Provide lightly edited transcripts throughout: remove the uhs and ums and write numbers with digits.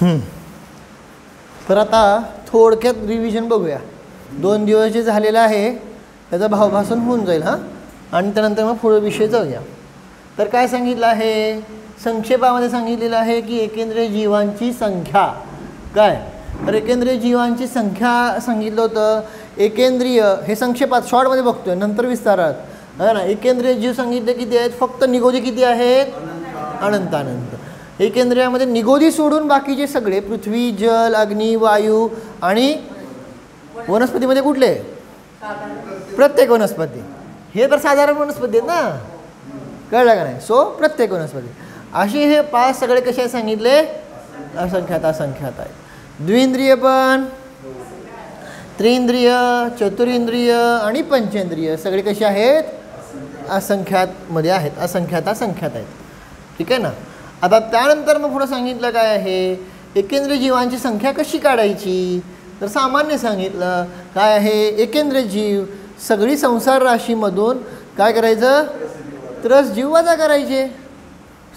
तर आता थोडक्यात रिव्हिजन बघूया. 2 दिवस जे झालेलं आहे त्याचा भावभाषण होऊन जाईल हां, आणि त्यानंतर मग पुढे विषय जाऊया. तर काय सांगितलं आहे, संक्षेपामध्ये सांगितलेलं आहे की एकेंद्रिय जीवांची संख्या. काय तर एकेंद्रिय जीवांची संख्या सांगितलं होतं. एकेंद्रिय हे संक्षेपात शॉर्टमध्ये बघतोय, नंतर विस्तारात है ना. एकेंद्रिय जीव सांगितले किती आहेत, फक्त निगोजी किती आहेत, अनंत अनंत. एकेंद्रियामध्ये निगोजी सोडून बाकीचे सगळे पृथ्वी, जल, अग्नी, वायू आणि वनस्पतीमध्ये कुठले, प्रत्येक वनस्पती. हे तर साधारण वनस्पती आहेत ना, कळलं का नाही. सो प्रत्येक वनस्पती अशी हे 5 सगळे कसे सांगितले, असंख्यात असंख्यात आहेत. द्विंद्रिय पण, त्रिंद्रिय, चतुरिंद्रिय आणि पंचेंद्रिय सगळे कसे आहेत, असंख्यातमध्ये आहेत, असंख्यात असंख्यात आहेत. ठीक आहे ना. आता त्यानंतर मग पुढं सांगितलं काय आहे, एकेंद्रिय जीवांची संख्या कशी काढायची. तर सामान्य सांगितलं काय आहे, एकेंद्रिय जीव सगळी संसार राशीमधून काय करायचं, त्रस जीव वजा करायचे.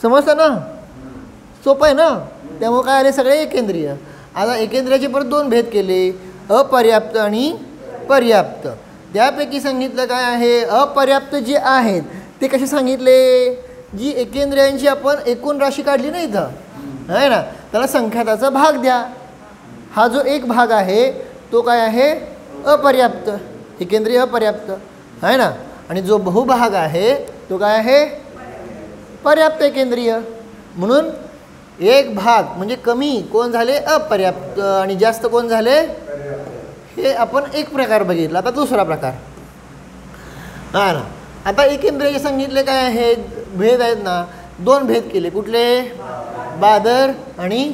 समजतं ना, सोपं आहे ना. त्यामुळे काय आले, सगळे एकेंद्रिय. आता एकेंद्रियाचे परत 2 भेद केले, अपर्याप्त आणि पर्याप्त. त्यापैकी सांगितलं काय आहे, अपर्याप्त जे आहेत ते कसे सांगितले, जी एकेंद्रियांची आपण एकूण राशी काढली नाही इथं आहे ना, त्याला संख्याताचा भाग द्या. हा जो एक भाग आहे तो काय आहे, अपर्याप्त, एकेंद्रिय अपर्याप्त आहे ना. आणि जो बहुभाग आहे तो काय आहे, पर्याप्त एकेंद्रिय. म्हणून एक भाग म्हणजे कमी कोण झाले, अपर्याप्त, आणि जास्त कोण झाले, हे आपण एक प्रकार बघितला. आता दुसरा प्रकार हा ना. आता एकेंद्रिय सांगितले काय आहे, भेद आहेत ना, 2 भेद केले. कुठले, बादर आणि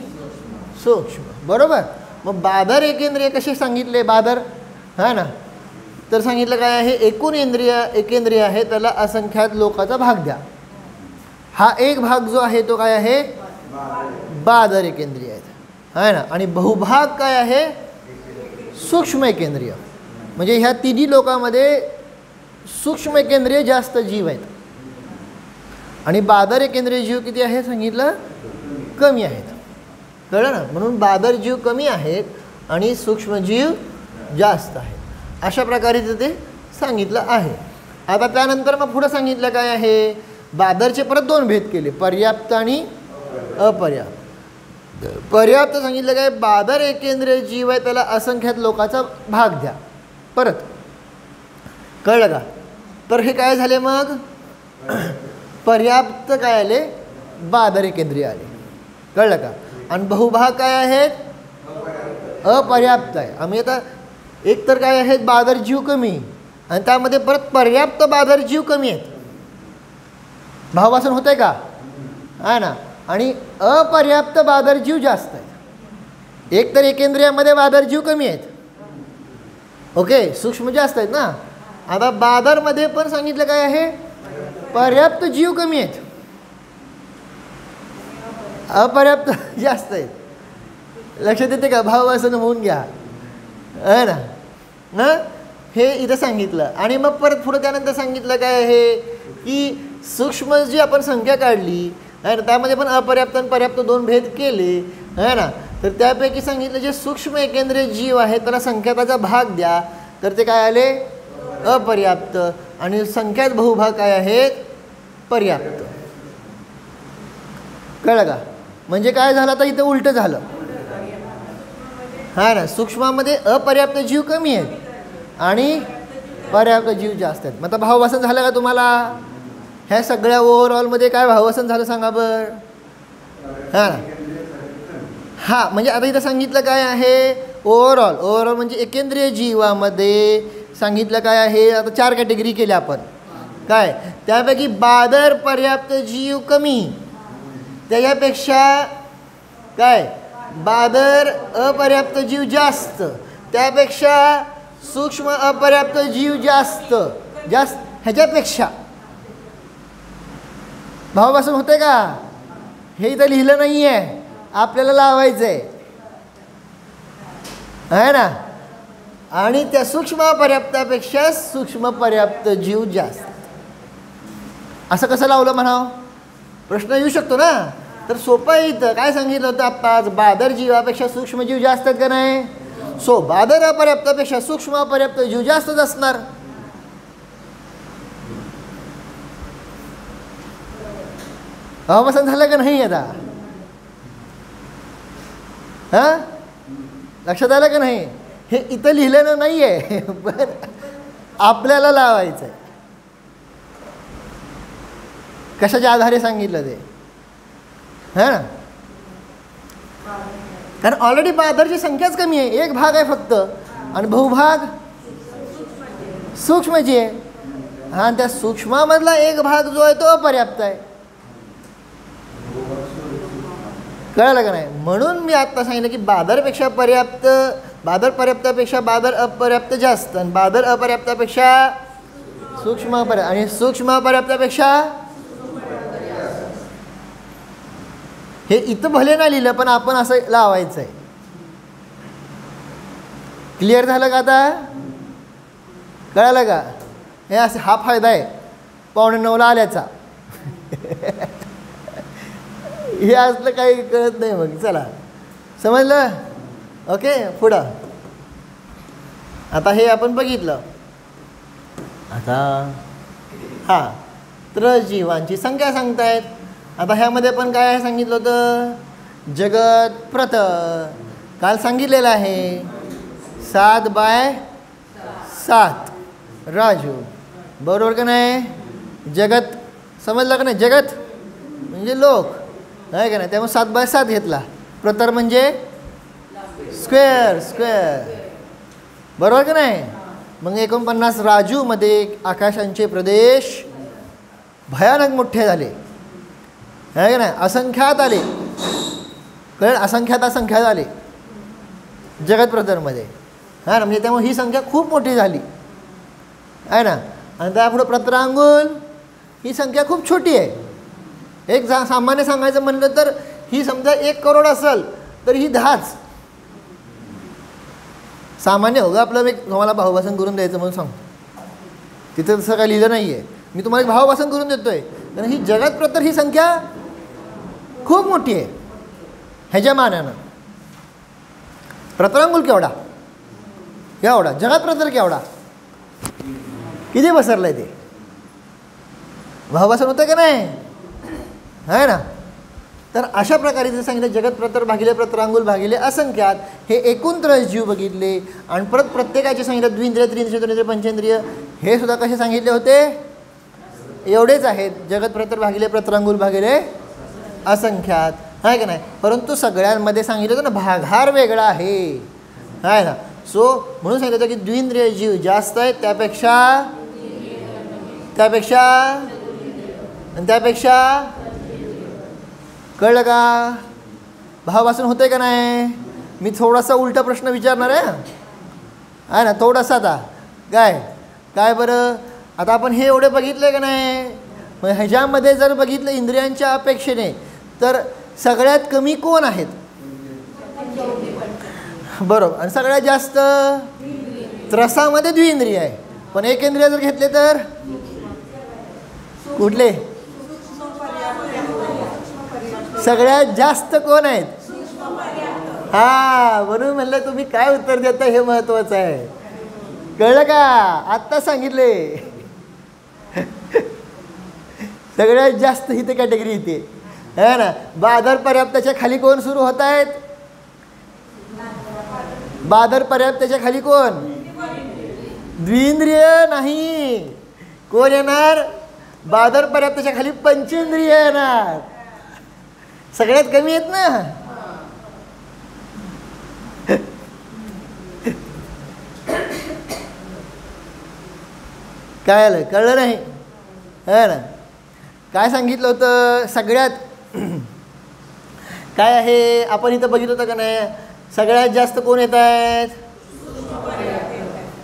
सूक्ष्म. बरोबर. मग बादर एकेंद्रिय कसे सांगितले, बादर हा ना. तर सांगितलं काय आहे, एकूण एकेंद्रिय आहे त्याला असंख्यात लोकाचा भाग द्या. हा एक भाग जो आहे तो काय आहे, बादर एकेंद्रिय आहेत आहे ना. आणि बहुभाग काय आहे, सूक्ष्म एकेंद्रिय. म्हणजे ह्या तिन्ही लोकांमध्ये सूक्ष्म एकेंद्रिय जास्त जीव आहेत आणि बादर एकेंद्रिय जीव किती आहे सांगितलं, कमी आहेत. कळलं ना. म्हणून बादर जीव कमी आहेत आणि सूक्ष्म जीव जास्त आहेत. अशा प्रकारे ते सांगितलं आहे. आता त्यानंतर मग पुढं सांगितलं काय आहे, बादरचे परत 2 भेद केले, पर्याप्त आणि अपर्याप्त. पर्याप्त सांगितलं काय, बादर एकेंद्रिय जीव आहे त्याला असंख्यात लोकाचा भाग द्या. परत कळलं का. तर हे काय झाले, मग पर्याप्त काय आले, बादर एकेंद्रिय आले. कळलं का. आणि बहुभाग काय आहेत, अपर्याप्त आहे. आम्ही आता एक तर काय आहेत, बादर जीव कमी आणि त्यामध्ये परत पर्याप्त बादर जीव कमी आहेत. भावभाषण होतंय का, आहे ना. आणि अपर्याप्त बादर जीव जास्त आहेत. एक तर एकेंद्रियामध्ये बादर जीव कमी आहेत, ओके, सूक्ष्म जास्त आहेत ना. आता बादरमध्ये पण सांगितलं काय आहे, पर्याप्त जीव कमी आहेत, अपर्याप्त जास्त आहेत. लक्षात येते का, भावभाषण होऊन घ्या आहे ना ना. हे इथं सांगितलं. आणि मग परत पुढं त्यानंतर सांगितलं काय आहे की सूक्ष्म जी आपण संख्या काढली आहे ना, त्यामध्ये पण अपर्याप्त आणि पर्याप्त 2 भेद केले आहे ना. तर त्यापैकी सांगितलं जे सूक्ष्म एकेंद्रिय जीव आहे त्याला संख्याताचा भाग द्या. तर ते काय आले, अपर्याप्त. आणि संख्यात बहुभाग काय आहेत, पर्याप्त. कळलं का. म्हणजे काय झालं, आता इथं उलटं झालं हा ना. सूक्ष्मामध्ये अपर्याप्त जीव कमी आहेत आणि पर्याप्त जीव जास्त आहेत. मग आता भावभाषण झालं का तुम्हाला, ह्या सगळ्या ओव्हरऑलमध्ये काय भावभाषण झालं सांगा बरं. हां हां, म्हणजे आता इथं सांगितलं काय आहे, ओव्हरऑल म्हणजे एकेंद्रिय जीवामध्ये सांगितलं काय आहे. आता 4 कॅटेगरी केल्या आपण काय, त्यापैकी बादर पर्याप्त जीव कमी, त्याच्यापेक्षा काय बादर अपर्याप्त जीव जास्त, त्यापेक्षा सूक्ष्म अपर्याप्त जीव जास्त ह्याच्यापेक्षा. भावभाषण होते का, हे इथं लिहिलं नाही आहे, आपल्याला लावायचं आहे ना. आणि त्या सूक्ष्म अपर्याप्तापेक्षा सूक्ष्म पर्याप्त जीव जास्त. असं कसं लावलं म्हणावं, प्रश्न येऊ शकतो ना. तर सोपं आहे. इथं काय सांगितलं होतं आत्ताच, बादर जीवापेक्षा सूक्ष्मजीव जास्त आहेत का नाही. सो बादर अपर्याप्तापेक्षा सूक्ष्म अपर्याप्त जीव जास्तच असणार. भावपसंत झालं का नाही आता. हां लक्षात आलं का नाही. हे इथं लिहिलेलं नाही आहे पण आपल्याला लावायचं आहे. कशाच्या आधारे सांगितलं ते. हां कारण ऑलरेडी बादरची संख्याच कमी आहे. एक भाग आहे फक्त आणि बहुभाग सूक्ष्मची आहे. हां त्या सूक्ष्मामधला एक भाग जो आहे तो अपर्याप्त आहे. कळलं का नाही. म्हणून मी आत्ता सांगितलं की बादरपेक्षा पर्याप्त, बादर पर्याप्तापेक्षा बादर अपर्याप्त जास्त आणि बादर अपर्याप्तापेक्षा सूक्ष्म अपर्याप्त आणि सूक्ष्म अपर्याप्तापेक्षा. हे इथं भले नाही लिहिलं पण आपण असं लावायचं आहे. क्लिअर झालं का आता. कळलं का. हे असं हा फायदा आहे 8:45 आल्याचा. हे असलं काही कळत नाही मग. चला समजलं. ओके पुढं. आता हे आपण बघितलं. आता हां तर जीवांची संख्या सांगतायत. आता ह्यामध्ये पण काय सांगितलं होतं, जगत प्रत काल सांगितलेलं आहे 7/7 राजू. बरोबर का नाही. जगत समजलं का नाही. जगत म्हणजे लोक आहे का नाही. त्यामुळे 7/7 घेतला. प्रतर म्हणजे स्क्वेअर स्क्वेअर. बरोबर का नाही. मग 49 राजूमध्ये आकाशांचे प्रदेश भयानक मोठे झाले आहे का नाही. असंख्यात आले. कळलं. असंख्यात असंख्यात आले जगत प्रतरमध्ये. हां ना म्हणजे त्यामुळे ही संख्या खूप मोठी झाली आहे ना. आणि त्यापुढं प्रतरांगुल ही संख्या खूप छोटी आहे. एक सामान्य सांगायचं म्हणलं तर ही समजा 1 करोड असेल तर ही 10च सामान्य हो. आपलं मी तुम्हाला भावभाषण करून द्यायचं म्हणून सांगतो. तिथं तसं काही लिहिलं नाही आहे. मी तुम्हाला एक भावभाषण करून देतो आहे. कारण ही जगत प्रतर ही संख्या खूप मोठी आहे ह्याच्या मानानं. प्रतरांगुल केवढा केवढा, जगत प्रतर केवढा, किती पसरलं आहे ते. भावभाषण होतं का नाही आहे ना. तर अशा प्रकारे जर सांगितलं जगत प्रतर भागिले प्रतरांगुल भागिले असंख्यात हे एकूण 23 जीव बघितले. आणि परत प्रत्येकाचे सांगितलं द्विंद्रिय त्रिंद्रिय चतुर्ंद्रिय पंचेंद्रिय हे सुद्धा कसे सांगितले होते एवढेच आहेत. जगत प्रतर भागिले प्रतरांगुल भागिले असंख्यात आहे का नाही. परंतु सगळ्यांमध्ये सांगितलं होतं ना भागाहार वेगळा आहे ना. सो म्हणून सांगितलं होतं की द्विंद्रिय जीव जास्त आहेत त्यापेक्षा कळलं का. भावापासून होतं आहे का नाही. मी थोडासा उलटा प्रश्न विचारणार आहे ना थोडासा. आता काय बरं. आता आपण हे एवढे बघितले का नाही. मग ह्याच्यामध्ये जर बघितलं इंद्रियांच्या अपेक्षेने तर सगळ्यात कमी कोण आहेत. बरोबर. आणि सगळ्यात जास्त त्रसामध्ये द्विइंद्रिय आहे. पण एकेंद्रिय जर घेतले तर कुठले सगळ्यात जास्त कोण आहेत. हां म्हणून म्हणलं तुम्ही काय उत्तर देता हे महत्त्वाचं आहे. कळलं का. आत्ता सांगितले सगळ्यात जास्त इथे कॅटेगरी येते है ना. बादर पर्याप्ताच्या खाली कोण सुरू होत आहेत. बादर पर्याप्ताच्या खाली कोण द्विइंद्रिय नाही. कोण येणार. बादर पर्याप्ताच्या खाली पंचेंद्रिय येणार. सगळ्यात कमी आहेत ना. काय आलं कळलं नाही है ना. काय सांगितलं होतं सगळ्यात काय आहे आपण इथं बघितलं होतं का नाही. सगळ्यात जास्त कोण येत आहेत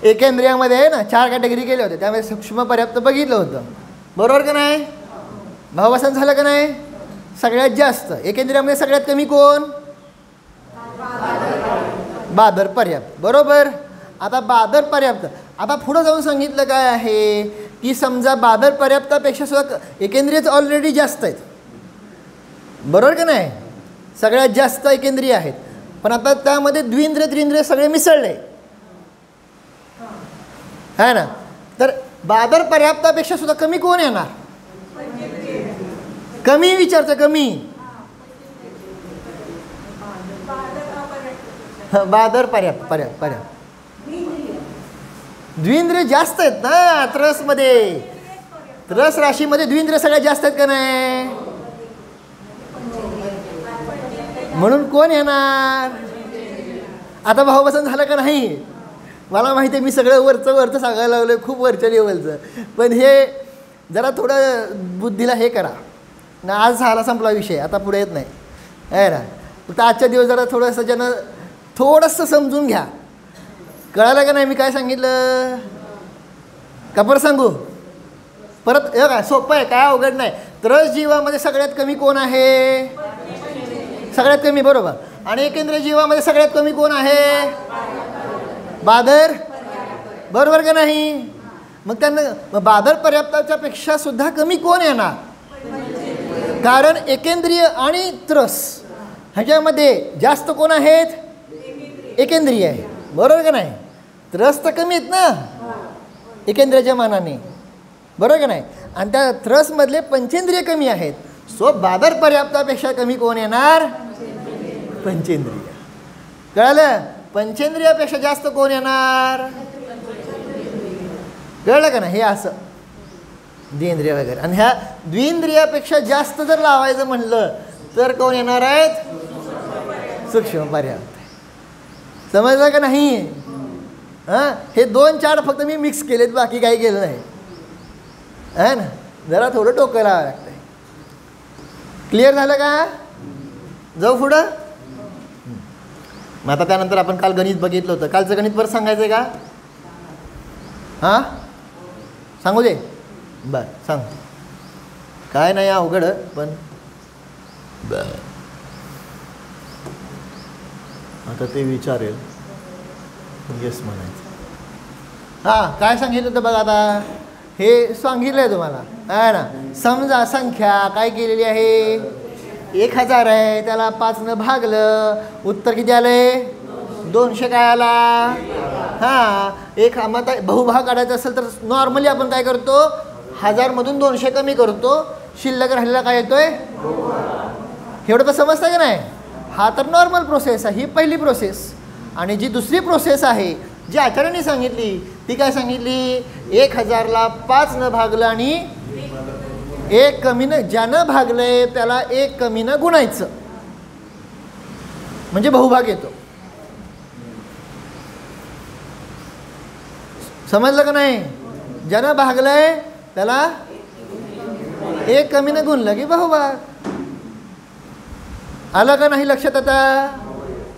एकेंद्रियामध्ये आहे ना. 4 कॅटेगरी केले होते त्यामध्ये सूक्ष्म पर्याप्त बघितलं होतं. बरोबर का नाही. भावभाषण झालं का नाही. सगळ्यात जास्त एकेंद्रियामध्ये सगळ्यात कमी कोण बादर पर्याप्त. बरोबर. आता बादर पर्याप्त आता पुढं जाऊन सांगितलं काय आहे की समजा बादर पर्याप्तापेक्षा सुद्धा एकेंद्रियच ऑलरेडी जास्त आहेत बरोबर का नाही? सगळ्यात जास्त ऐकेंद्रिय आहेत, पण आता त्यामध्ये द्विंद्रिय त्रिंद्रिय सगळे मिसळले है ना. तर बादर पर्याप्तापेक्षा सुद्धा कमी कोण येणार? कमी विचारचं, कमी. बादर पर्याप्त पर्याप्त पर्याप्त. द्विंद्रिय जास्त आहेत ना त्रसमध्ये. त्रस राशीमध्ये द्विंद्रिय सगळ्यात जास्त आहेत का नाही? म्हणून कोण येणार? आता भावपसंत झालं का नाही? मला माहिती आहे मी सगळं वरचं सांगायला लागलो, खूप वरच्या लेवलचं, पण हे जरा थोडं बुद्धीला हे करा ना. आज झाला संपला विषय, आता पुढे येत नाही आहे ना. फक्त आजच्या दिवस जरा थोडंसं ज्यानं थोडंसं समजून घ्या. कळालं का नाही मी काय सांगितलं? का परत सांगू? परत हे काय सोपं आहे, काय अवघड नाही. त्रस जीवामध्ये सगळ्यात कमी कोण आहे? सगळ्यात कमी, बरोबर. आणि एकेंद्रिय जीवामध्ये सगळ्यात कमी कोण आहे? बादर, बरोबर का नाही? मग त्यांना बादर पर्याप्ताच्या पेक्षा सुद्धा कमी कोण येणार? कारण एकेंद्रिय आणि त्रस ह्याच्यामध्ये जास्त कोण आहेत? एकेंद्रिय आहे, बरोबर का नाही? त्रस तर कमी आहेत ना एकेंद्रियाच्या मानाने, बरोबर का नाही? आणि त्या त्रसमधले पंचेंद्रिय कमी आहेत. सो बादर पर्याप्तापेक्षा कमी कोण येणार? पंचेंद्रिय. कळलं? पंचेंद्रियापेक्षा जास्त कोण येणार? कळलं का नाही? हे असं द्विंद्रिय वगैरे. आणि ह्या द्विंद्रियापेक्षा जास्त जर लावायचं म्हणलं तर कोण येणार आहेत? सूक्ष्म पर्याप्त. समजलं का नाही? हां, हे 2-4 फक्त मी मिक्स केलेत, बाकी काही केलं नाही है ना. जरा थोडं डोकं लावावं लागतं. क्लिअर झालं का? जाऊ पुढं. मग आता त्यानंतर आपण काल गणित बघितलं होतं. कालचं गणित परत सांगायचं आहे का? हां, सांगू दे. बरं सांग. काय नाही अवघड, पण आता ते विचारेल, येस म्हणायचं. हां, काय सांगितलं होतं बघा. आता हे सांगितलं आहे तुम्हाला आहे ना. समजा संख्या काय केलेली आहे? 1000 आहे, त्याला 5ने भागलं, उत्तर किती आलंय? 200 काय आला? हां, एक मग बहुभाग काढायचा असेल तर नॉर्मली आपण काय करतो? 1000मधून 200 कमी करतो, शिल्लक राहिलेला काय येतोय? एवढं तर समजतं का नाही? हा तर नॉर्मल प्रोसेस आहे, ही पहिली प्रोसेस. आणि जी दुसरी प्रोसेस आहे जी आचार्यांनी सांगितली ती काय सांगितली? 1000ला 5ने भागलं आणि 1 कमीनं, ज्यानं भागलंय त्याला 1 कमीनं गुणायचं, म्हणजे बहुभाग येतो. समजलं का नाही? ज्यानं भागलंय त्याला 1 कमीनं गुणलं की बहुभाग. आलं का नाही लक्षात? आता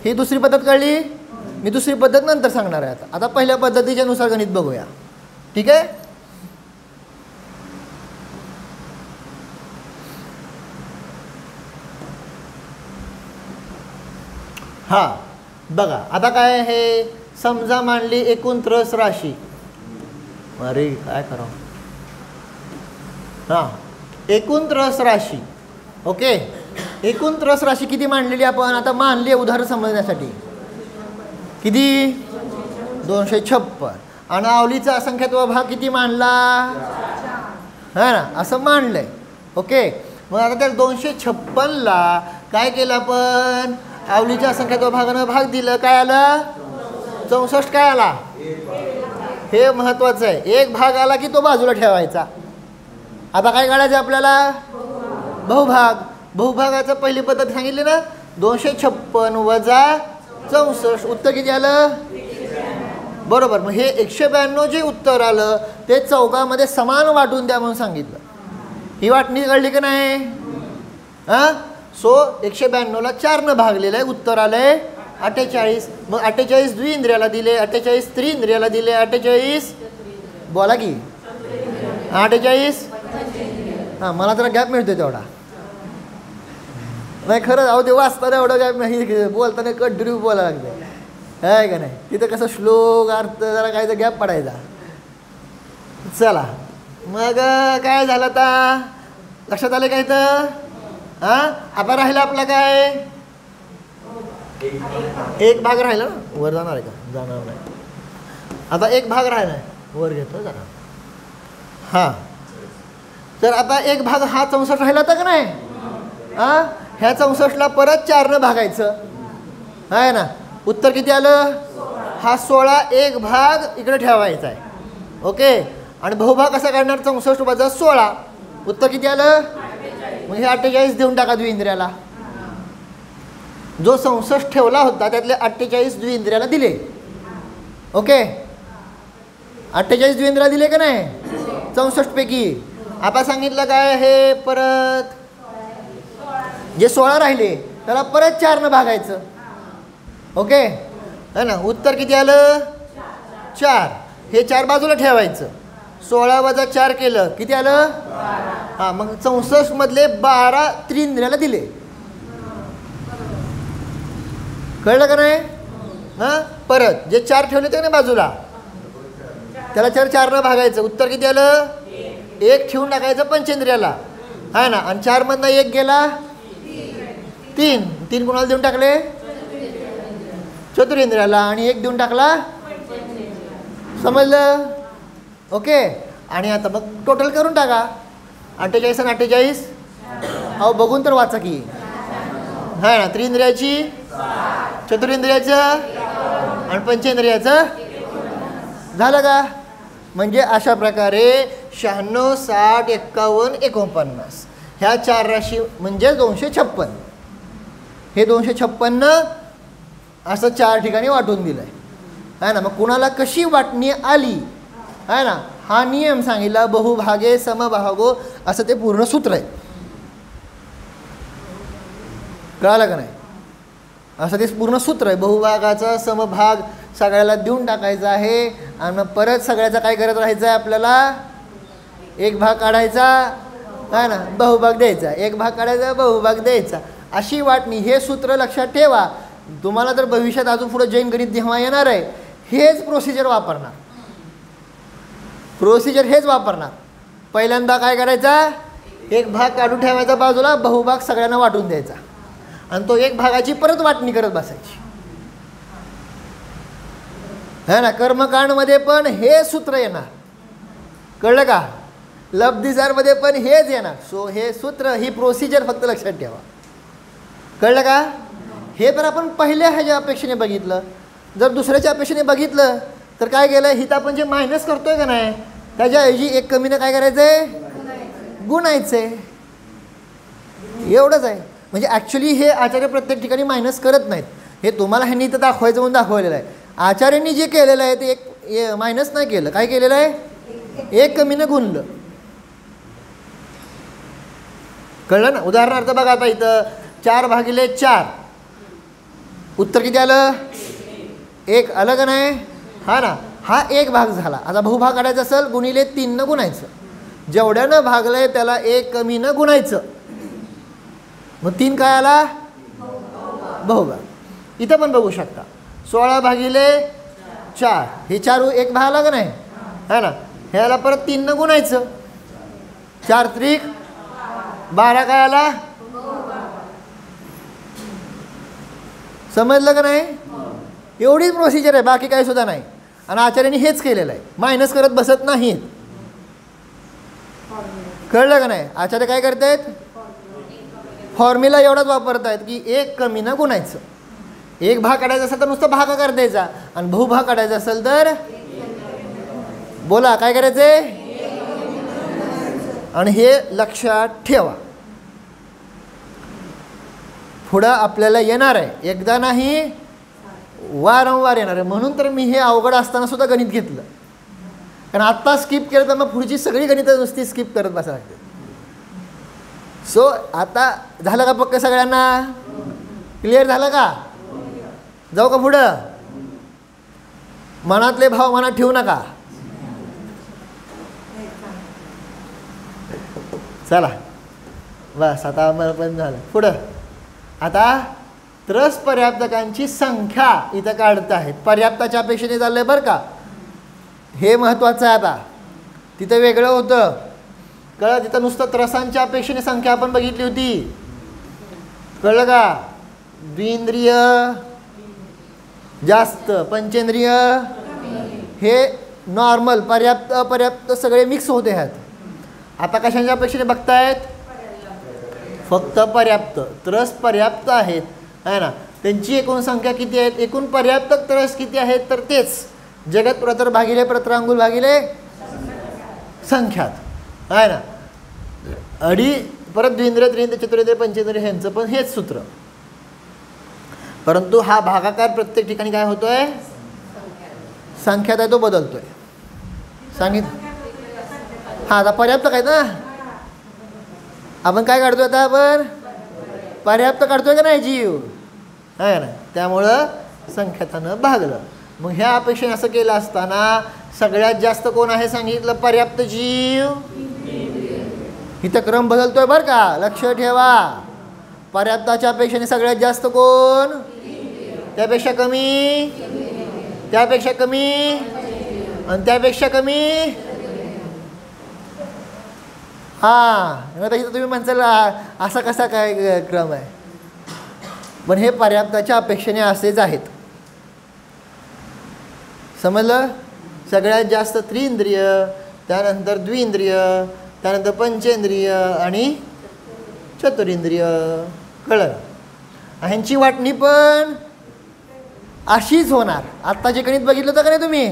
ही दुसरी पद्धत कळली. मी दुसरी पद्धत नंतर सांगणार आहे. आता पहिल्या पद्धतीच्या नुसार गणित बघूया, ठीक आहे? हां, बघा आता काय आहे? समजा मांडली एकूण त्रस राशी. अरे काय करावं? हां, एकूण त्रस राशी. ओके, एकूण त्रस राशी किती मांडलेली आपण? आता मानली आहे उदाहरण समजण्यासाठी. किती? 256. आणि आवलीचा असंख्यात्व भाग किती मांडला? है ना, असं मांडलंय. ओके, मग आता त्या 256ला काय केलं आपण? आवलीच्या असंख्यात्व भागानं भाग दिलं, काय आलं? 64 काय आला? हे महत्वाचं आहे. एक भाग आला की तो बाजूला ठेवायचा. आता काय काढायचं आपल्याला? बहुभाग. बहुभागाचं पहिली पद्धत सांगितली ना, 256 वजा 64, उत्तर किती आलं? बरोबर. मग हे 192 जे उत्तर आलं ते चौघामध्ये समान वाटून द्या म्हणून सांगितलं. ही वाटणी कळली की नाही? हां, सो 192ला 4ने भागलेलं आहे, उत्तर आलंय 48. मग 48 द्विइंद्रियाला दिले, 48 त्रिइंद्रियाला दिले, 48 बोला की 48. हां, मला जरा गॅप मिळतोय तेवढा. नाही खरं, अहो ते वाचताना एवढं गॅप नाही, बोलताना कंटिन्यू बोलायला लागतं आहे का नाही? तिथं कसं श्लोक अर्थ जरा काय तर गॅप पडायचा. चला मग काय झालं आता? लक्षात आलं काय? तर हां आता राहिला आपला काय, एक भाग राहिला ना, वर जाणार आहे का, जाणार नाही. आता एक भाग राहिला आहे, वर घेतो जरा. हां तर आता एक भाग हा 64 राहिला होता का नाही. हां ह्या 64ला परत 4ने भागायचं आहे ना. उत्तर किती आलं, हा 16 एक भाग इकडे ठेवायचा आहे. ओके आणि बहुभाग कसा काढणार, 64 वजा 16, उत्तर किती आलं, म्हणजे 48 देऊन टाका द्विइंद्रियाला. जो 64 ठेवला होता त्यातले 48 द्विइंद्रियाला दिले. ओके 48 द्विइंद्रियाला दिले का नाही 64 पैकी. आता सांगितलं काय आहे, परत जे 16 राहिले त्याला परत 4ने भागायचं. ओके है ना. उत्तर किती आलं, 4. हे 4 बाजूला ठेवायचं. 16 वजा 4 केलं किती आलं, हां मग 64 मधले 12 त्रिइंद्रियाला दिले. कळलं का नाही. हां परत जे 4 ठेवले ते ना बाजूला त्याला 4ने भागायचं. उत्तर किती आलं, 1 ठेवून टाकायचं पंचेंद्रियाला आहे ना. आणि 4 मधनं 1 गेला 3 कोणाला देऊन टाकले, चतुरेंद्रियाला, आणि 1 देऊन टाकला, समजलं. ओके आणि आता मग टोटल करून टाका 48 आणि 48. अहो बघून तर वाचा की, आहे ना. त्रिइंद्रियाची, चतुरेंद्रियाचं आणि पंचेंद्रियाचं झालं का. म्हणजे अशा प्रकारे 96, 60, 51, 49 ह्या 4 राशी म्हणजे 256. हे 256 असं 4 ठिकाणी वाटून दिलं आहे ना. मग कुणाला कशी वाटणी आली आहे ना, हा नियम सांगितला. बहुभागे समभागो असं ते पूर्ण सूत्र आहे. कळालं का नाही, असं ते पूर्ण सूत्र आहे. बहुभागाचा समभाग सगळ्याला देऊन टाकायचा आहे आणि मग परत सगळ्याचा काय करत राहायचं आहे आपल्याला, एक भाग काढायचा आहे ना, बहुभाग द्यायचा, एक भाग काढायचा, बहुभाग द्यायचा, अशी वाटणी. हे सूत्र लक्षात ठेवा. तुम्हाला जर भविष्यात अजून पुढे जैन गणित जेव्हा येणार आहे हेच प्रोसिजर वापरणार. प्रोसिजर हेच वापरणार. पहिल्यांदा काय करायचा, एक भाग काढून ठेवायचा बाजूला, बहुभाग सगळ्यांना वाटून द्यायचा आणि तो एक भागाची परत वाटणी करत बसायची है ना. कर्मकांडमध्ये पण हे सूत्र येणार. कळलं का. लब्धिसारमध्ये पण हेच येणार. सो हे सूत्र, ही प्रोसिजर फक्त लक्षात ठेवा. कळलं का. हे तर आपण पहिल्या ह्याच्या अपेक्षेने बघितलं. जर दुसऱ्याच्या अपेक्षेने बघितलं तर काय केलं, हिथं आपण जे मायनस करतोय का नाही त्याच्याऐवजी एक कमीनं काय करायचं आहे, गुणायचं आहे. एवढंच आहे. म्हणजे ॲक्च्युली हे आचार्य प्रत्येक ठिकाणी मायनस करत नाहीत. हे तुम्हाला ह्यांनी इथं दाखवायचं म्हणून दाखवलेलं आहे. आचार्यांनी जे केलेलं आहे ते एक मायनस नाही केलं. काय केलेलं आहे, एक कमीनं गुणलं. कळलं ना. उदाहरणार्थ बघा आता इथं 4/4 उत्तर किती आलं, 1 आलं का नाही. हा ना, हा एक भाग झाला. आता बहुभाग काढायचा असेल गुणिले 3 गुणायचं. जेवढ्यानं भागलंय त्याला 1 कमीनं गुणायचं. मग 3 काय आला, बहुभाग. इथं पण बघू शकता 16/4 हे 4 एक भाग आला का नाही है ना. ह्याला परत 3 गुणायचं. 4 त्रिक 12 काय आला, समजलं का नाही. एवढीच प्रोसिजर आहे, बाकी काही सुद्धा नाही. आणि आचार्यांनी हेच केलेलं आहे, मायनस करत बसत नाहीत. कळलं का नाही. आचार्य काय करतायत, फॉर्म्युला एवढाच वापरतायत की 1 कमीनं गुणायचं. एक भाग काढायचा असेल तर नुसतं भागाकार द्यायचा आणि बहुभाग काढायचा असेल तर बोला काय करायचंय. आणि हे लक्षात ठेवा. पुढं आपल्याला येणार आहे, एकदा नाही वारंवार येणार आहे. म्हणून तर मी हे अवघड असताना सुद्धा गणित घेतलं. कारण आत्ता स्किप केलं तर मग पुढची सगळी गणितं नुसती स्किप करत बसायला लागते. सो आता झालं का पक्क सगळ्यांना, क्लिअर झालं का. जाऊ का पुढं. मनातले भाव मनात ठेवू नका. चला बस आता पण झालं. पुढं आता त्रस पर्याप्तकांची संख्या इथं काढत आहेत. पर्याप्ताच्या अपेक्षेने चाललंय बरं का, हे महत्त्वाचं आहे. आता तिथं वेगळं होतं कळलं. तिथं नुसतं त्रसांच्या अपेक्षेने संख्या आपण बघितली होती. कळलं का? द्विंद्रिय जास्त, पंचेंद्रिय हे नॉर्मल, पर्याप्त अपर्याप्त सगळे मिक्स होते आहेत. आता कशाच्या अपेक्षेने बघतायत? फक्त पर्याप्त. त्रस पर्याप्त आहेत आहे ना. त्यांची एकूण संख्या किती आहेत? एकूण पर्याप्त त्रस किती आहेत? तर तेच जगत प्रतर भागिले प्रतरांगुल भागिले संख्यात आहे ना. परत द्विंद्रिय त्रिंद्रिय चतुरेंद्रिय पंचेंद्रिय ह्यांचं पण हेच सूत्र. परंतु हा भागाकार प्रत्येक ठिकाणी काय होतोय? संख्यात आहे तो बदलतोय. हां आता पर्याप्त काय ना, आपण काय काढतोय आता? आपण पर्याप्त काढतोय का नाही जीव आहे ना. त्यामुळं संख्यातानं भागलं. मग ह्या अपेक्षेने असं केलं असताना सगळ्यात जास्त कोण आहे सांगितलं? पर्याप्त जीव. इथं क्रम बदलतोय बरं का, लक्ष ठेवा. पर्याप्ताच्या अपेक्षेने सगळ्यात जास्त कोण? त्यापेक्षा कमी, त्यापेक्षा कमी आणि त्यापेक्षा कमी. हां आता इथं तुम्ही म्हणताल असा कसा काय क्रम आहे? पण हे पर्याप्ताच्या अपेक्षेने असेच आहेत. समजलं? सगळ्यात जास्त त्रिंद्रिय, त्यानंतर द्विंद्रिय, त्यानंतर पंचेंद्रिय आणि चतुरेंद्रिय. कळलं? ह्यांची वाटणी पण अशीच होणार. आत्ताच्या गणित बघितलं होतं का नाही तुम्ही?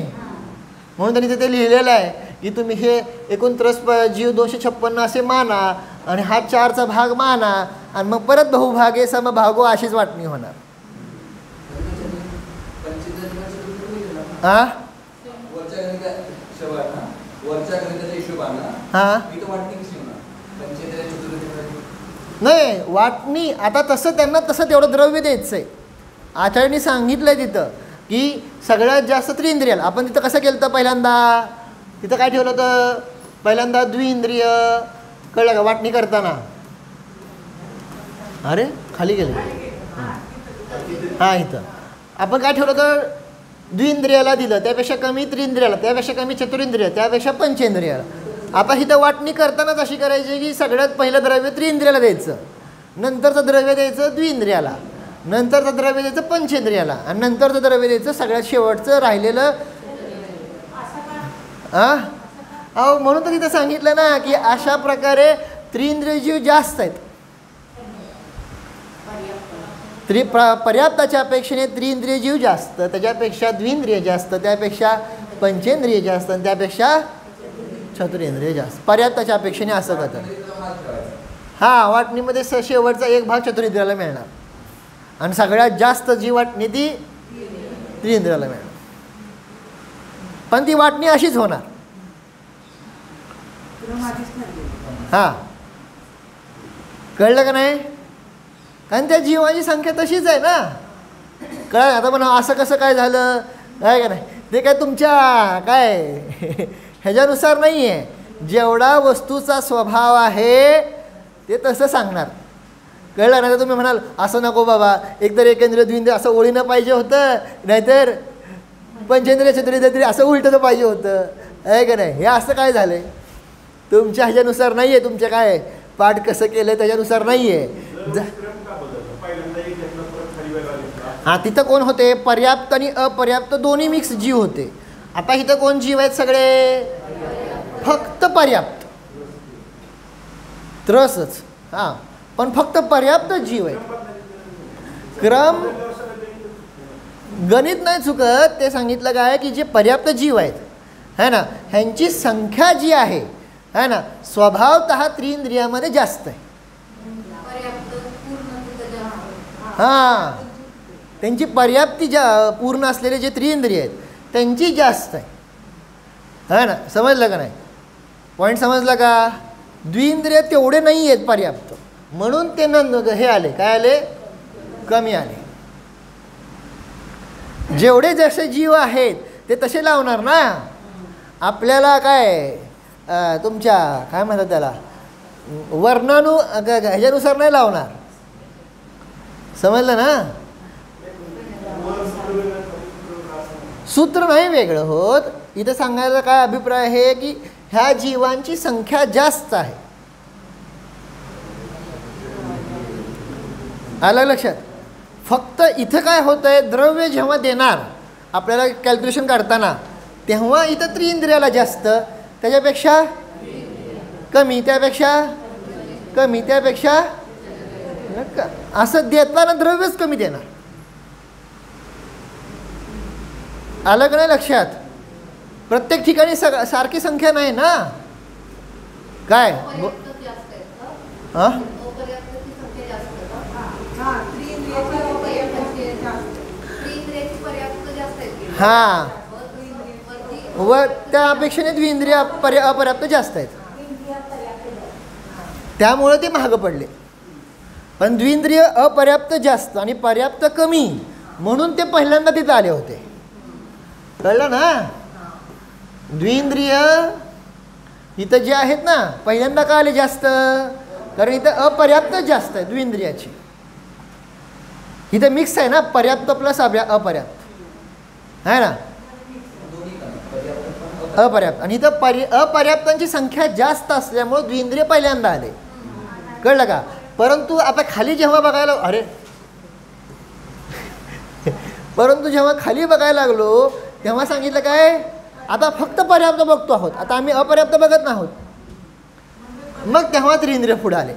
म्हणून त्यांनी तिथे लिहिलेलं आहे की तुम्ही हे एकूण त्रस जीव 256 असे माना आणि हा 4चा भाग माना आणि मग परत बहुभागे समभागो अशीच वाटणी होणार. हां हां नाही वाटणी. आता तसं त्यांना तसं तेवढं द्रव्य द्यायचं आहे. आचार्यांनी सांगितलं आहे तिथं की सगळ्यात जास्त त्रिंद्रियाला. आपण तिथं कसं केलं होतं? पहिल्यांदा तिथं काय ठेवलं होतं? पहिल्यांदा द्विंद्रिय. कळलं का? वाटणी करताना अरे खाली गेले. हां इथं आपण काय ठेवलं होतं? द्विंद्रियाला दिलं, त्यापेक्षा कमी त्रिंद्रियाला, त्यापेक्षा कमी चतुरेंद्रिय, त्यापेक्षा पंचेंद्रियाला. आता इथं वाटणी करतानाच अशी करायची की सगळ्यात पहिलं द्रव्य त्रिंद्रियाला द्यायचं, नंतरचं द्रव्य द्यायचं द्विंद्रियाला, नंतरचं द्रव्य द्यायचं पंचेंद्रियाला आणि नंतरचं द्रव्य द्यायचं सगळ्यात शेवटचं राहिलेलं. अहो म्हणून तर तिथं सांगितलं ना की अशा प्रकारे त्रिंद्रिय जीव जास्त आहेत. पर्याप्ताच्या अपेक्षेने त्रिंद्रिय जीव जास्त, त्याच्यापेक्षा द्विंद्रिय जास्त, त्यापेक्षा पंचेंद्रिय जास्त आणि त्यापेक्षा चतुरेंद्रिय जास्त. पर्याप्ताच्या अपेक्षेने असं करतं. हां वाटणीमध्ये शेवटचा एक भाग चतुरेंद्रियाला मिळणार आणि सगळ्यात जास्त जी वाटणी ती त्रिंद्रियाला मिळणार. पण ती वाटणी अशीच होणार. हां कळलं का नाही? कारण त्या जीवाची संख्या तशीच आहे ना. कळलं? आता पण असं कसं काय झालं आहे का नाही? ते काय तुमच्या काय ह्याच्यानुसार नाही आहे. जेवढा वस्तूचा स्वभाव आहे ते तसं सांगणार. कळलं ना? तर तुम्ही म्हणाल असं नको बाबा, एकतर एकेंद्रिय द्विंद्रिय असं ओळीनं पाहिजे होतं, नाहीतर पंचेंद्रिय चतुरेंद्रिय असं उलटं पाहिजे होतं आहे का नाही? हे असं काय झालं आहे? तुमच्या ह्याच्यानुसार नाही आहे. तुमच्या काय पाठ कसं केलं आहे त्याच्यानुसार नाही आहे. हां तिथं कोण होते? पर्याप्त आणि अपर्याप्त दोन्ही मिक्स जीव होते. आता इथं कोण जीव आहेत? सगळे फक्त पर्याप्त. त्रसच हां पण फक्त पर्याप्त जीव आहेत. क्रम गणित नाही चुकत. ते सांगितलं काय की जे पर्याप्त जीव आहेत है ना ह्यांची संख्या जी आहे ना स्वभावतः त्रिंद्रियामध्ये जास्त आहे. हां त्यांची पर्याप्ती पूर्ण असलेले जे त्रिंद्रिय आहेत त्यांची जास्त आहे ना. समजलं का नाही? पॉईंट समजला का? द्विंद्रिय तेवढे नाही आहेत पर्याप्त, म्हणून ते हे आले काय आले? कमी आले. जेवढे जसे जीव आहेत ते तसे लावणार ना. आपल्याला काय तुमच्या काय म्हणतात त्याला ह्याच्यानुसार नाही लावणार. समजलं ना? सूत्र नाही वेगळं होत. इथं सांगायला काय अभिप्राय आहे की ह्या जीवांची संख्या जास्त आहे आलं लक्षात. फक्त इथं काय होतं आहे, द्रव्य जेव्हा देणार आपल्याला कॅल्क्युलेशन काढताना, तेव्हा इथं त्रिइंद्रियाला जास्त, त्याच्यापेक्षा कमी, त्यापेक्षा कमी, त्यापेक्षा असं देताना द्रव्यच कमी देणार. आलं का नाही लक्षात. प्रत्येक ठिकाणी सारखी संख्या नाही ना. काय हां, व त्या अपेक्षेने द्विइंद्रिय अपर्याप्त जास्त आहेत, त्यामुळे ते महाग पडले. पण द्विइंद्रिय अपर्याप्त जास्त आणि पर्याप्त कमी म्हणून ते पहिल्यांदा तिथं आले होते. कळलं ना. द्विइंद्रिय इथं जे आहेत ना पहिल्यांदा का आले जास्त, कारण इथं अपर्याप्त जास्त आहे द्विइंद्रियाची. इथं मिक्स आहे ना, पर्याप्त प्लस अपर्याप्त आहे ना, अपर्याप्त. आणि इथं अपर्याप्तांची संख्या जास्त असल्यामुळे द्विइंद्रिय पहिल्यांदा आले. कळलं का. परंतु आता खाली जेव्हा बघायला परंतु जेव्हा खाली बघायला लागलो तेव्हा सांगितलं काय, आता फक्त पर्याप्त बघतो आहोत, आता आम्ही अपर्याप्त बघत नाही आहोत. मग तेव्हा त्रिइंद्रिय पुढे आले.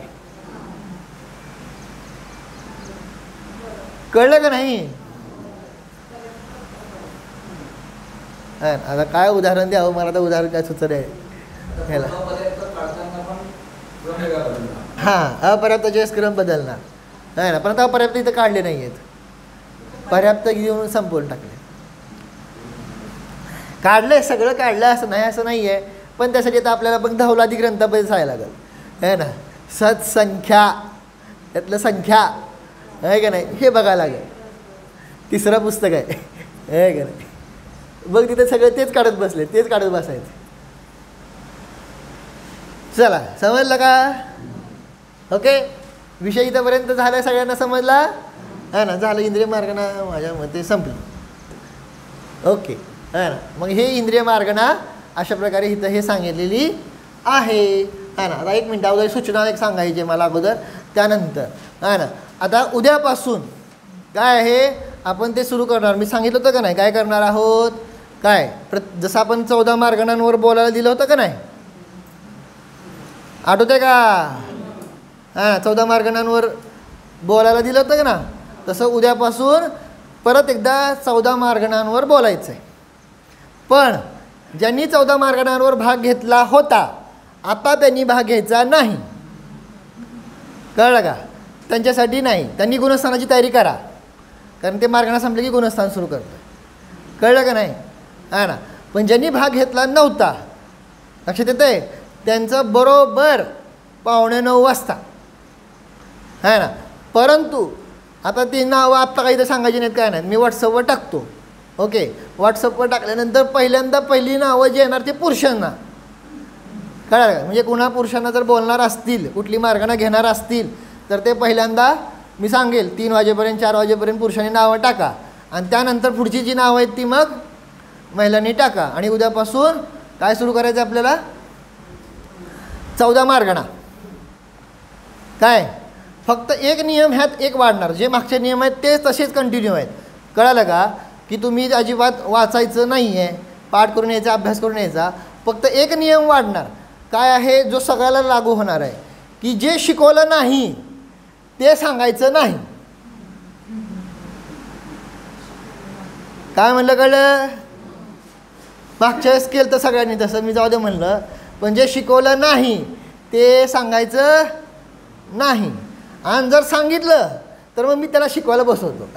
कळलं का नाही. आता काय उदाहरण द्यावं, मला तर उदाहरण काय सुचत आहे ह्याला. हां, अपर्याप्ताचे क्रम बदलणार आहे ना, पण आता अपर्याप्त इथं काढले नाही आहेत, पर्याप्त घेऊन संपवून टाकले. काढलंय सगळं काढलं असं नाही आहे, पण त्यासाठी आता आपल्याला पण धवलादी ग्रंथामध्ये जायला लागेल आहे ना. सत्संख्या त्यातलं संख्या आहे का नाही हे बघायला लागेल. तिसरं पुस्तक आहे का नाही. बघ तिथे सगळं तेच काढत बसले, तेच काढत बसायचं. चला समजलं का. ओके, विषय इथंपर्यंत झाला, सगळ्यांना समजला आहे ना. झालं इंद्रिय मार्गना माझ्या मते संपली. ओके आहे ना. मग हे इंद्रिय मार्गना अशा प्रकारे इथं हे सांगितलेली आहे ना. आता एक मिनटं अगोदर सूचना एक सांगायची मला अगोदर, त्यानंतर आहे ना. आता उद्यापासून काय आहे आपण ते सुरू करणार. मी सांगितलं होतं का नाही काय करणार आहोत. काय जसं आपण 14 मार्गणांवर बोलायला दिलं होतं का नाही, आठवतंय का. हां, 14 मार्गणांवर बोलायला दिलं होतं का ना, तसं उद्यापासून परत एकदा 14 मार्गणांवर बोलायचं आहे. पण ज्यांनी 14 मार्गणांवर भाग घेतला होता आता त्यांनी भाग घ्यायचा नाही. कळलं का. त्यांच्यासाठी नाही, त्यांनी गुणस्थानाची तयारी करा, कारण ते मार्गणा संपले की गुणस्थान सुरू करतं. कळलं का नाही आहे ना. पण ज्यांनी भाग घेतला नव्हता, लक्षात येतं आहे, त्यांचं बरोबर 8:45 वाजता आहे ना. परंतु आता ती नावं आत्ता काही तर सांगायची नाहीत, काय नाही, मी व्हॉट्सअपवर टाकतो. ओके, व्हॉट्सअपवर टाकल्यानंतर पहिल्यांदा पहिली नावं जे येणार ते पुरुषांना. कळलं का. म्हणजे कुणा पुरुषांना जर बोलणार असतील, कुठली मार्गाने घेणार असतील, तर ते पहिल्यांदा मी सांगेल 3 वाजेपर्यंत 4 वाजेपर्यंत पुरुषांनी नावं टाका, आणि त्यानंतर पुढची जी नावं आहेत ती मग महिलांनी टाका. आणि उद्यापासून काय सुरू करायचं आपल्याला, 14 मार्गणा. काय फक्त एक नियम ह्यात एक वाढणार, जे मागचे नियम आहेत तेच तसेच कंटिन्यू आहेत. कळालं का. की तुम्ही अजिबात वाचायचं नाही आहे, पाठ करून यायचा, अभ्यास करून यायचा. फक्त एक नियम वाढणार, काय आहे, जो सगळ्याला लागू होणार आहे, की जे शिकवलं नाही ते सांगायचं नाही. काय म्हणलं कळलं. मागच्या वेळेस केलं तर सगळ्यांनी तसं, मी जाऊ दे म्हणलं, पण जे शिकवलं नाही ते सांगायचं नाही. आणि जर सांगितलं तर मग मी त्याला शिकवायला बसवतो.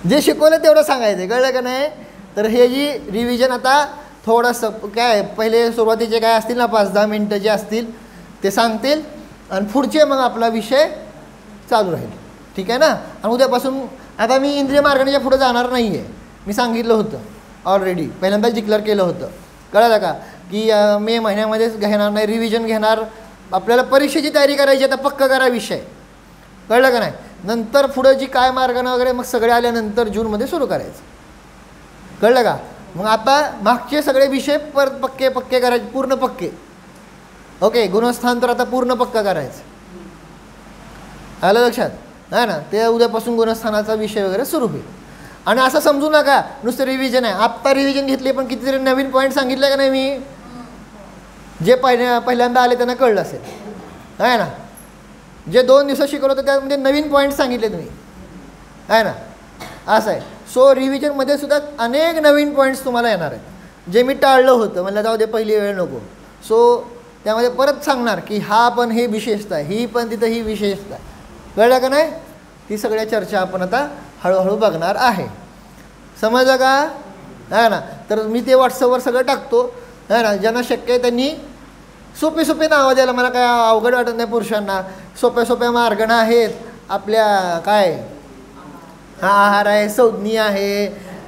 जे शिकवलं तेवढं सांगायचं. कळलं का नाही. तर हे जी रिव्हिजन आता थोडंसं काय, पहिले सुरुवातीचे काय असतील ना 5-10 मिनटं जे असतील ते सांगतील, आणि पुढचे मग आपला विषय चालू राहील. ठीक आहे ना. आणि उद्यापासून आता मी इंद्रिय मार्गाने पुढे जाणार नाही आहे, मी सांगितलं होतं ऑलरेडी, पहिल्यांदाच डिक्लेअर केलं होतं. कळलं का. की मे महिन्यामध्येच घेणार नाही, रिव्हिजन घेणार. आपल्याला परीक्षेची तयारी करायची, आता पक्का करा विषय. कळलं का नाही. नंतर पुढं जी काय मार्गाने वगैरे मग सगळे आल्यानंतर जूनमध्ये सुरू करायचं. कळलं का. मग आता मागचे सगळे विषय परत पक्के करायचे, पूर्ण पक्के. ओके, गुणस्थान तर आता पूर्ण पक्का करायचं. आलं लक्षात आहे ना. ते उद्यापासून गुणस्थानाचा विषय वगैरे सुरू होईल. आणि असं समजू नका नुसतं रिव्हिजन आहे. आत्ता रिव्हिजन घेतली पण कितीतरी नवीन पॉईंट सांगितले का नाही मी, जे पहिल्यांदा आले त्यांना कळलं असेल आहे ना. जे 2 दिवसात शिकवलं होतं त्यामध्ये नवीन पॉईंट सांगितले तुम्ही आहे ना. असं आहे. सो रिव्हिजनमध्ये सुद्धा अनेक नवीन पॉईंट्स तुम्हाला येणार आहेत जे मी टाळलं होतं, म्हणलं जाऊ दे पहिली वेळ नको. सो त्यामध्ये परत सांगणार की हा पण हे विशेषता आहे, ही पण तिथं ही विशेषता आहे. कळलं का नाही. ती सगळ्या चर्चा आपण आता हळूहळू बघणार आहे. समजलं का आहे ना. तर मी ते व्हॉट्सअपवर सगळं टाकतो आहे ना. ज्यांना शक्य आहे त्यांनी सोपे सोपे नावं द्यायला, मला काय अवघड वाटत नाही. पुरुषांना सोप्या सोप्या मार्गणं आहेत आपल्या. काय हा आहार आहे, संज्ञी आहे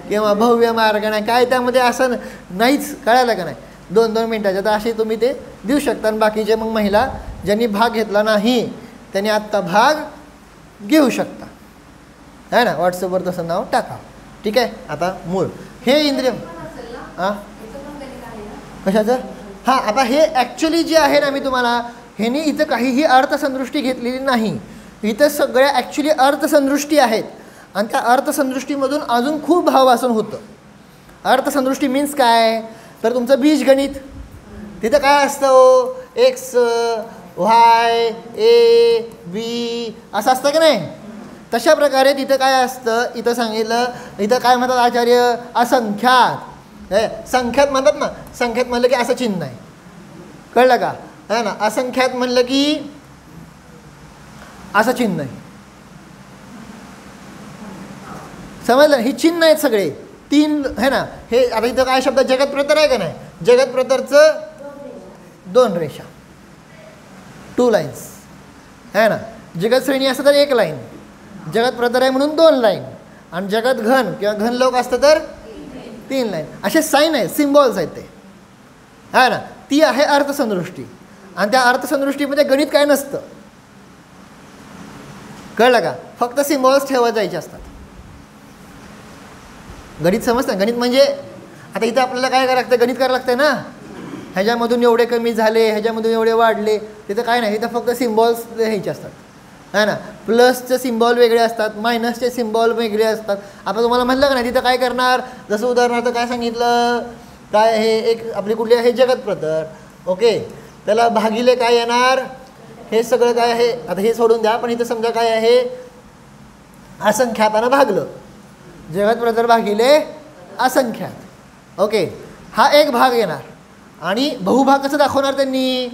किंवा भव्य मार्गण आहे, काय त्यामध्ये असं नाहीच. कळालं का नाही. 2-2 मिनटाच्या तर असे तुम्ही ते देऊ शकता. आणि बाकीचे मग महिला ज्यांनी भाग घेतला नाही त्यांनी आत्ता भाग घेऊ शकता आहे ना. व्हॉट्सअपवर तसं नाव टाका. ठीक आहे. आता मूळ हे इंद्रिय हां कशाचं हां. आता हे ॲक्च्युली जे आहे ना, मी तुम्हाला ह्यानी इथं काहीही अर्थसंदृष्टी घेतलेली नाही. इथं सगळ्या ॲक्च्युली अर्थसंदृष्टी आहेत. आणि त्या अर्थसंदृष्टीमधून अजून खूप भाववासन होतं. अर्थसंदृष्टी मीन्स काय तर तुमचं बीजगणित. तिथं काय असतं एक्स वाय ए बी असं असतं की नाही. तशा प्रकारे तिथं काय असतं, इथं सांगितलं. इथं काय म्हणतात आचार्य असंख्यात. संख्यात म्हणतात ना, संख्यात म्हणलं की असं चिन्ह आहे. कळलं का है ना. असंख्यात म्हणलं की असं चिन्ह आहे. समजलं. ही चिन्ह आहेत सगळे 3 है ना. हे आता इथं काय शब्द जगतप्रतर आहे का नाही. जगतप्रतरचं 2 रेषा 2 लाईन्स है ना. जगत श्रेणी असतं तर 1 लाईन, जगतप्रतर आहे म्हणून 2 लाईन, आणि जगत घन किंवा घनलोक असतं तर 3 लाईन. असे साईन आहेत, सिम्बॉल्स आहेत ते है ना. ती आहे अर्थसंदृष्टी. आणि त्या अर्थसंदृष्टीमध्ये गणित काय नसतं. कळलं का. फक्त सिम्बॉल्स ठेवत जायचे असतात. गणित समजतं. गणित म्हणजे आता इथं आपल्याला काय करायला लागतं, गणित करायला लागतं ना. ह्याच्यामधून एवढे कमी झाले, ह्याच्यामधून एवढे वाढले, तिथं काय नाही. इथं फक्त सिम्बॉल्स लिहायचे असतात है ना. प्लसचे सिम्बॉल वेगळे असतात, मायनसचे सिम्बॉल वेगळे असतात. आता तुम्हाला म्हणलं का नाही तिथं काय करणार. जसं उदाहरणार्थ काय सांगितलं, काय हे एक आपली कुठली आहे जगतप्रतर. ओके. त्याला भागिले काय येणार, हे सगळं काय आहे. आता हे सोडून द्या, पण इथं समजा काय आहे असंख्यातानं भागलं. जगतप्रतर भागिले असंख्यात. ओके. हा एक भाग येणार. आणि बहुभाग कसं दाखवणार त्यांनी,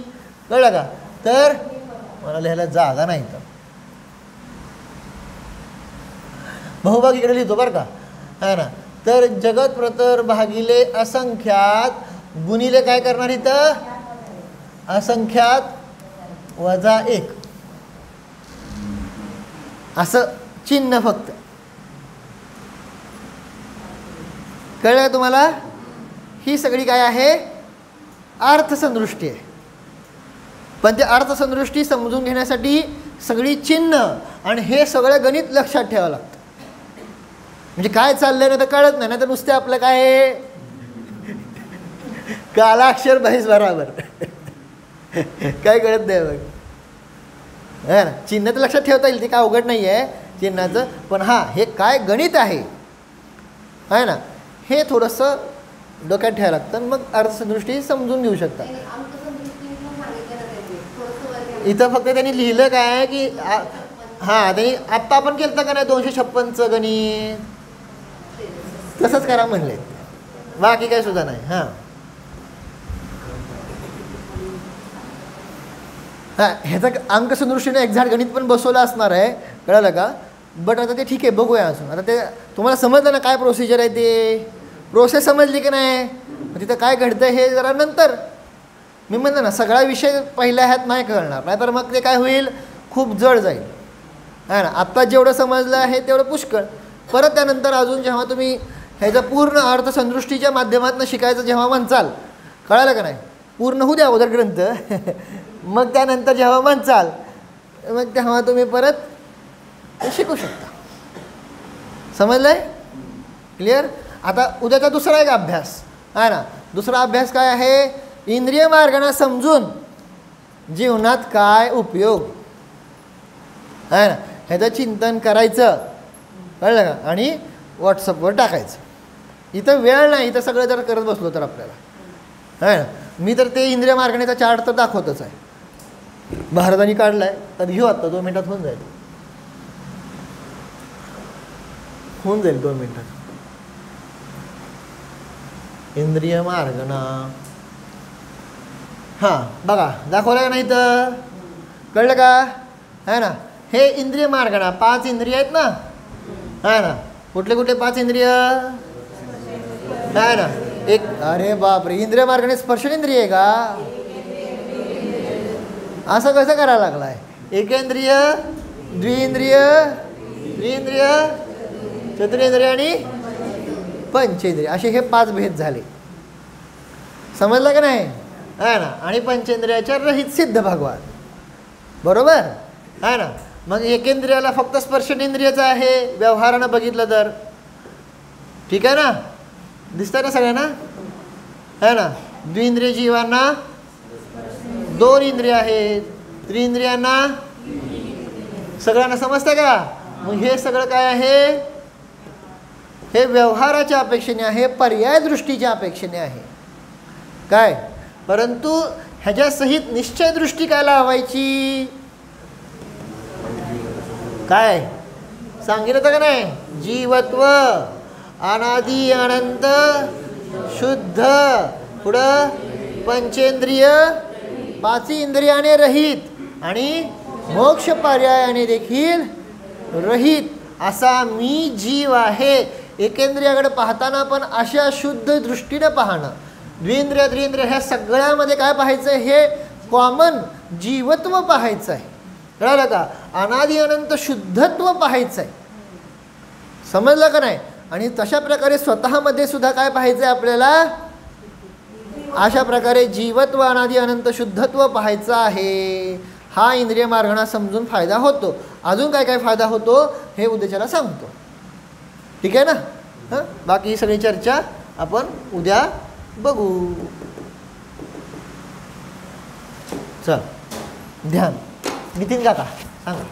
कळलं का. तर मला लिहायला जागा नाही तर बहुभाग इकडे लिहितो बरं का है ना. तर जगतप्रतर भागिले असंख्यात गुणिले काय करणार इथं असंख्यात वजा 1 असं चिन्ह फक्त. कळलं तुम्हाला. ही सगळी काय आहे अर्थसंदृष्टी आहे. पण ते अर्थसंदृष्टी समजून घेण्यासाठी सगळी चिन्ह आणि हे सगळं गणित लक्षात ठेवावं लागतं. म्हणजे काय चाललंय ना तर कळत नाही. तर नुसते आपलं काय कालाक्षर बाईस बराबर काय कळत नाही बघ है ना. चिन्ह तर लक्षात ठेवता येईल, ते काय अवघड नाही आहे चिन्हाचं. पण हां हे काय गणित आहे ना, हे थोडंसं डोक्यात ठेवायला लागतं. मग अर्थसंदृष्टी समजून घेऊ शकता. इथं फक्त त्यांनी लिहिलं काय की हां त्यांनी आत्ता आपण केलं का नाही 256चं गणित तसंच करा म्हणले, बाकी काय सुद्धा नाही. हां हां ह्याचा अंकसंदृष्टीने एक्झॅक्ट गणित पण बसवलं असणार आहे. कळलं का. बट आता ते ठीक आहे बघूया अजून. आता ते तुम्हाला समजलं ना काय प्रोसिजर आहे, ते प्रोसेस समजली की नाही. तिथं काय घडतं हे जरा नंतर मी म्हणलं ना, सगळा विषय पहिल्या ह्यात नाही कळणार, नाही तर मग ते काय होईल खूप जड जाईल है ना. आत्ता जेवढं समजलं आहे तेवढं पुष्कळ. परत त्यानंतर अजून जेव्हा तुम्ही ह्याचं पूर्ण अर्थसंदृष्टीच्या माध्यमातून शिकायचं जेव्हा म्हणचाल, कळालं का नाही, पूर्ण होऊ द्या अगोदर ग्रंथ मग त्यानंतर जेव्हा म्हणचाल मग तेव्हा तुम्ही परत शिकू शकता. समजलं आहे क्लिअर. आता उद्याचा दुसरा एक अभ्यास आहे ना. दुसरा अभ्यास काय आहे, इंद्रिय मार्गांना समजून जीवनात काय उपयोग. आहे ना. ह्याचं चिंतन करायचं, कळलं का, आणि व्हॉट्सअपवर टाकायचं. इथं वेळ नाही, इथं सगळं जर करत बसलो तर आपल्याला आहे ना. मी तर ते इंद्रिय मार्गणेचा चार्ट तर दाखवतच आहे. भारताने काढला आहे तर घेऊ आत्ता 2 मिनटात होऊन जाईल. 2 मिनटात. इंद्रिय मार्गणा हां बघा दाखवलं का नाही तर, कळलं का आहे ना. हे इंद्रिय मार्गणा 5 इंद्रिय आहेत ना, आहे ना. कुठले कुठले 5 इंद्रिय आहे ना. एक, अरे बापरे, इंद्रिय मार्गणे स्पर्शेंद्रिय आहे का? असं कसं करायला लागलाय? एकेंद्रिय, द्विइंद्रिय, त्रिइंद्रिय, चतुरेंद्रिय आणि पंचेंद्रिय असे हे 5 भेद झाले. समजलं का नाही आहे ना. आणि पंचेंद्रियाच्या रहित सिद्ध भगवान, बरोबर आहे ना. मग एकेंद्रियाला फक्त स्पर्शेंद्रियचं आहे व्यवहारानं बघितलं तर, ठीक आहे ना. दिसतंय ना सगळ्यांना आहे ना. द्विइंद्रिय जीवांना 2 इंद्रिय आहेत, त्रिइंद्रियांना सगळ्यांना समजतंय का. मग हे सगळं काय आहे? हे व्यवहाराच्या अपेक्षेने आहे, पर्याय दृष्टीच्या अपेक्षेने आहे काय. परंतु ह्याच्या सहित निश्चय दृष्टी काय लावायची? काय सांगितलं का नाही? जीवत्व, अनादि अनंत शुद्ध, पुढं पंचेंद्रिय, 5 इंद्रियाने रहित आणि मोक्ष पर्यायाने देखील रहित असा मी जीव आहे. एकेंद्रियाकडे पाहताना पण अशा शुद्ध दृष्टीने पाहणं. द्विइंद्रिय, त्रिइंद्रिय ह्या सगळ्यामध्ये काय पाहायचं? हे कॉमन जीवत्व पाहायचं आहे, कळलं का. अनादि अनंत शुद्धत्व पाहायचं आहे, समजलं का नाही. आणि तशा प्रकारे स्वतःमध्ये सुद्धा काय पाहायचं आहे आपल्याला? अशा प्रकारे जीवत्व, अनादि अनंत शुद्धत्व पाहायचं आहे. हा इंद्रिय मार्गणा समजून फायदा होतो. अजून काय काय फायदा होतो हे उद्याच्याला सांगतो, ठीक आहे ना. हां, बाकी ही सगळी चर्चा आपण उद्या बघू. चल, ध्यान. नितीन काका सांगा.